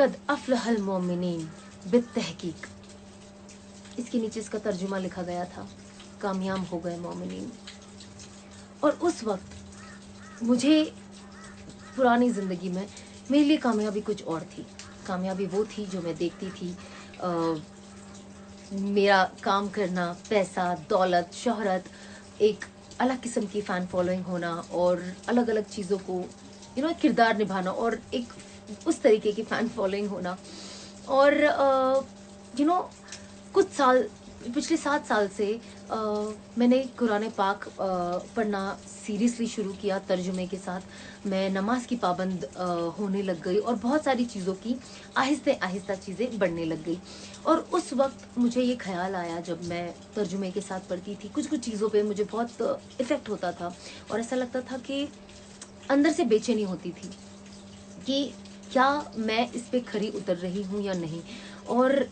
कद अफलहल मोमिनीन बित्तहकीक, इसके नीचे इसका तर्जुमा लिखा गया था, कामयाब हो गए मोमिनीन। और उस वक्त मुझे पुरानी ज़िंदगी में मेरे लिए कामयाबी कुछ और थी। कामयाबी वो थी जो मैं देखती थी, मेरा काम करना, पैसा, दौलत, शोहरत, एक अलग किस्म की फ़ैन फॉलोइंग होना और अलग अलग चीज़ों को किरदार निभाना और एक उस तरीके की फ़ैन फॉलोइंग होना। और कुछ साल, पिछले 7 साल से मैंने कुरान पाक पढ़ना सीरियसली शुरू किया तर्जुमे के साथ। मैं नमाज की पाबंद होने लग गई और बहुत सारी चीज़ों की आहिस्ते आहिस्ता चीज़ें बढ़ने लग गई। और उस वक्त मुझे ये ख्याल आया, जब मैं तर्जुमे के साथ पढ़ती थी, कुछ कुछ चीज़ों पे मुझे बहुत इफ़ेक्ट होता था और ऐसा लगता था कि अंदर से बेचैनी होती थी कि क्या मैं इस पे खरी उतर रही हूँ या नहीं। और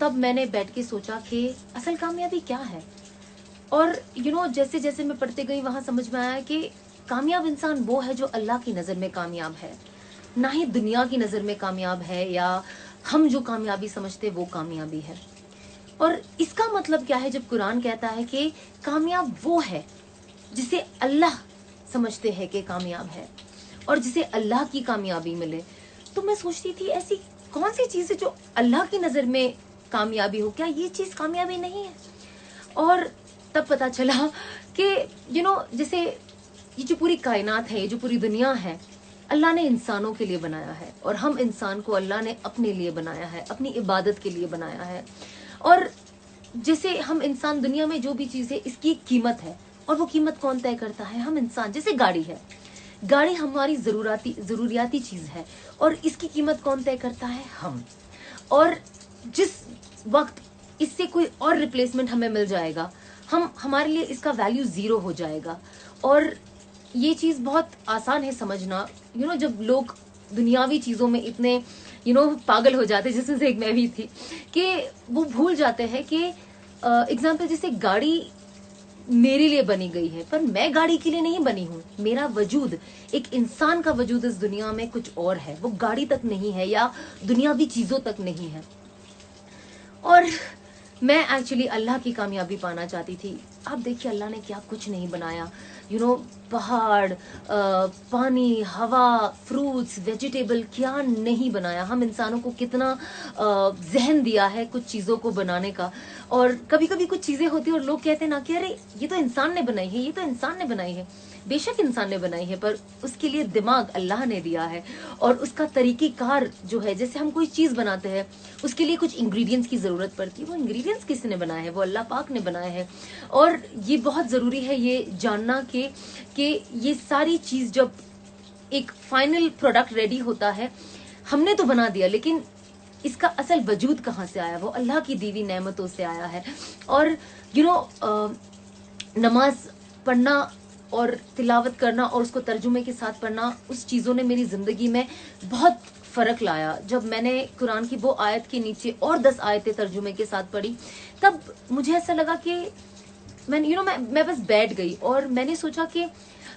तब मैंने बैठ के सोचा कि असल कामयाबी क्या है। और जैसे जैसे मैं पढ़ते गई वहाँ समझ में आया कि कामयाब इंसान वो है जो अल्लाह की नज़र में कामयाब है, ना ही दुनिया की नज़र में कामयाब है या हम जो कामयाबी समझते वो कामयाबी है। और इसका मतलब क्या है जब कुरान कहता है कि कामयाब वो है जिसे अल्लाह समझते हैं कि कामयाब है और जिसे अल्लाह की कामयाबी मिले। तो मैं सोचती थी ऐसी कौन सी चीज़ है जो अल्लाह की नज़र में कामयाबी हो, क्या ये चीज़ कामयाबी नहीं है। और तब पता चला कि जैसे ये जो पूरी कायनात है, ये जो पूरी दुनिया है, अल्लाह ने इंसानों के लिए बनाया है और हम इंसान को अल्लाह ने अपने लिए बनाया है, अपनी इबादत के लिए बनाया है। और जैसे हम इंसान, दुनिया में जो भी चीज़ है इसकी कीमत है और वो कीमत कौन तय करता है? हम इंसान। जैसे गाड़ी है, गाड़ी हमारी ज़रूरियाती चीज़ है और इसकी कीमत कौन तय करता है? हम। और जिस वक्त इससे कोई और रिप्लेसमेंट हमें मिल जाएगा, हमारे लिए इसका वैल्यू ज़ीरो हो जाएगा। और ये चीज़ बहुत आसान है समझना, जब लोग दुनियावी चीज़ों में इतने पागल हो जाते हैं, जिसमें से एक मैं भी थी, कि वो भूल जाते हैं कि एग्जाम्पल जैसे गाड़ी मेरे लिए बनी गई है पर मैं गाड़ी के लिए नहीं बनी हूँ। मेरा वजूद, एक इंसान का वजूद इस दुनिया में कुछ और है, वो गाड़ी तक नहीं है या दुनियावी चीज़ों तक नहीं है। और मैं एक्चुअली अल्लाह की कामयाबी पाना चाहती थी। आप देखिए अल्लाह ने क्या कुछ नहीं बनाया, पहाड़, पानी, हवा, फ्रूट्स, वेजिटेबल, क्या नहीं बनाया। हम इंसानों को कितना जहन दिया है कुछ चीज़ों को बनाने का। और कभी कभी कुछ चीज़ें होती हैं और लोग कहते हैं ना कि अरे ये तो इंसान ने बनाई है, ये तो इंसान ने बनाई है। बेशक इंसान ने बनाई है, पर उसके लिए दिमाग अल्लाह ने दिया है और उसका तरीक़ेकार जो है, जैसे हम कोई चीज़ बनाते हैं उसके लिए कुछ इंग्रेडिएंट्स की ज़रूरत पड़ती है, वो इंग्रेडिएंट्स किसने बनाए हैं? वो अल्लाह पाक ने बनाए हैं। और ये बहुत ज़रूरी है ये जानना कि ये सारी चीज़ जब एक फाइनल प्रोडक्ट रेडी होता है, हमने तो बना दिया, लेकिन इसका असल वजूद कहाँ से आया? वो अल्लाह की दी हुई नेमतों से आया है। और नमाज पढ़ना और तिलावत करना और उसको तर्जुमे के साथ पढ़ना, उस चीज़ों ने मेरी ज़िंदगी में बहुत फ़र्क लाया। जब मैंने कुरान की वो आयत के नीचे और 10 आयतें तर्जुमे के साथ पढ़ी, तब मुझे ऐसा लगा कि मैं बस बैठ गई और मैंने सोचा कि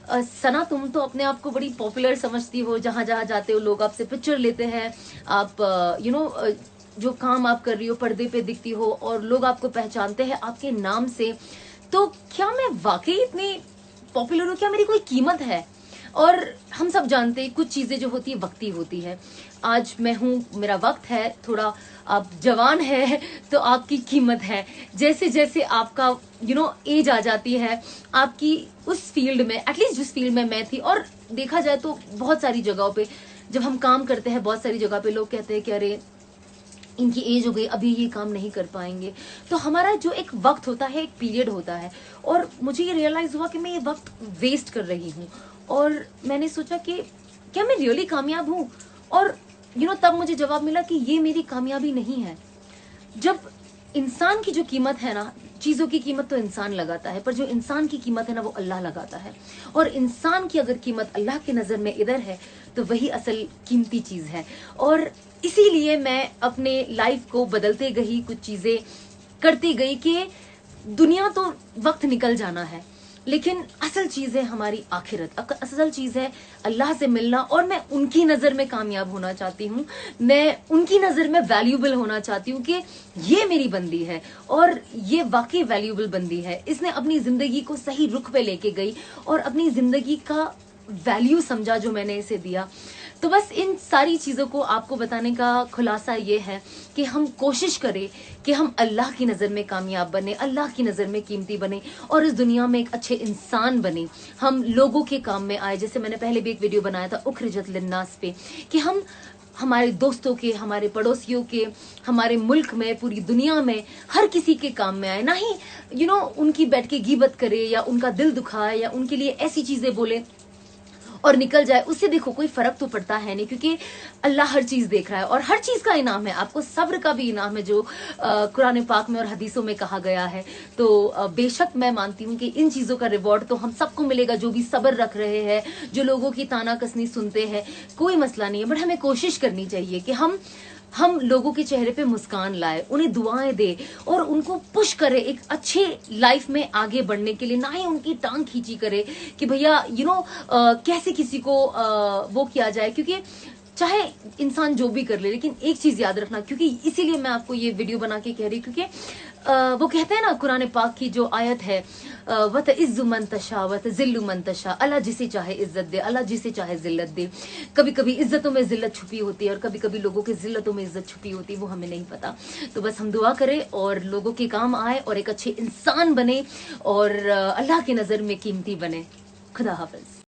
सना, तुम तो अपने आप को बड़ी पॉपुलर समझती हो, जहाँ जहाँ जाते हो लोग आपसे पिक्चर लेते हैं, आप जो काम आप कर रही हो पर्दे पे दिखती हो और लोग आपको पहचानते हैं आपके नाम से, तो क्या मैं वाकई इतनी पॉपुलर हूँ? क्या मेरी कोई कीमत है? और हम सब जानते हैं कुछ चीज़ें जो होती है वक्ती होती है। आज मैं हूँ, मेरा वक्त है, थोड़ा आप जवान है तो आपकी कीमत है। जैसे जैसे आपका एज आ जाती है, आपकी उस फील्ड में, एटलीस्ट जिस फील्ड में मैं थी, और देखा जाए तो बहुत सारी जगहों पे जब हम काम करते हैं, बहुत सारी जगह पे लोग कहते हैं कि अरे इनकी एज हो गई, अभी ये काम नहीं कर पाएंगे। तो हमारा जो एक वक्त होता है, एक पीरियड होता है, और मुझे ये रियलाइज हुआ कि मैं ये वक्त वेस्ट कर रही हूँ। और मैंने सोचा कि क्या मैं रियली कामयाब हूँ? और तब मुझे जवाब मिला कि ये मेरी कामयाबी नहीं है। जब इंसान की जो कीमत है ना, चीज़ों की कीमत तो इंसान लगाता है, पर जो इंसान की कीमत है ना वो अल्लाह लगाता है। और इंसान की अगर कीमत अल्लाह की नज़र में इधर है तो वही असल कीमती चीज़ है। और इसीलिए मैं अपने लाइफ को बदलते गई, कुछ चीज़ें करती गई कि दुनिया तो वक्त निकल जाना है لیکن اصل چیز ہے ہماری آخرت، اصل چیز ہے اللہ سے ملنا، اور میں ان کی نظر میں کامیاب ہونا چاہتی ہوں، میں ان کی نظر میں ویلیوبل ہونا چاہتی ہوں کہ یہ میری بندی ہے اور یہ واقعی ویلیوبل بندی ہے، اس نے اپنی زندگی کو صحیح رخ پہ لے کے گئی اور اپنی زندگی کا ویلیو سمجھا جو میں نے اسے دیا. تو بس ان ساری چیزوں کو آپ کو بتانے کا خلاصہ یہ ہے کہ ہم کوشش کریں کہ ہم اللہ کی نظر میں کامیاب بنیں، اللہ کی نظر میں قیمتی بنیں اور اس دنیا میں ایک اچھے انسان بنیں، ہم لوگوں کے کام میں آئے. جیسے میں نے پہلے بھی ایک ویڈیو بنایا تھا اخرجت للناس پہ، کہ ہم ہمارے دوستوں کے، ہمارے پڑوسیوں کے، ہمارے ملک میں، پوری دنیا میں ہر کسی کے کام میں آئے، نہ ہی ان کی بیٹھ کے غیبت کرے یا ان کا دل دکھائے یا ان کے لیے ایسی چیزیں بولے اور نکل جائے. اس سے دیکھو کوئی فرق تو پڑتا ہے نہیں، کیونکہ اللہ ہر چیز دیکھ رہا ہے اور ہر چیز کا انعام ہے. آپ کو صبر کا بھی انعام ہے جو قرآن پاک میں اور حدیثوں میں کہا گیا ہے. تو بے شک میں مانتی ہوں کہ ان چیزوں کا ریوارڈ تو ہم سب کو ملے گا جو بھی صبر رکھ رہے ہیں، جو لوگوں کی تانا کسنی سنتے ہیں. کوئی مسئلہ نہیں ہے، بٹ ہمیں کوشش کرنی چاہیے کہ ہم لوگوں کے چہرے پہ مسکان لائے، انہیں دعائیں دے اور ان کو پش کرے ایک اچھے لائف میں آگے بڑھنے کے لیے، نہ ہی ان کی ٹانگ کھینچی کرے کہ بھیا کیسے کسی کو وہ کیا جائے. کیونکہ چاہے انسان جو بھی کر لے، لیکن ایک چیز یاد رکھنا، کیونکہ اسی لیے میں آپ کو یہ ویڈیو بنا کے کہہ رہی ہوں، کیونکہ وہ کہتے ہیں نا قرآن پاک کی جو آیت ہے وَتَعِزُّ مَن تَشَاءُ وَتَذِلُّ مَن تَشَاءُ، اللہ جسے چاہے عزت دے، اللہ جسے چاہے ذلت دے. کبھی کبھی عزتوں میں ذلت چھپی ہوتی ہے اور کبھی کبھی لوگوں کی ذلتوں میں عزت چھپی ہوتی ہے، وہ ہمیں نہیں پتا. تو بس ہم دعا کریں اور لوگوں کے کام آئے اور ایک اچھے انسان بنے اور اللہ کی نظر میں قیمتی بنے. خدا حافظ.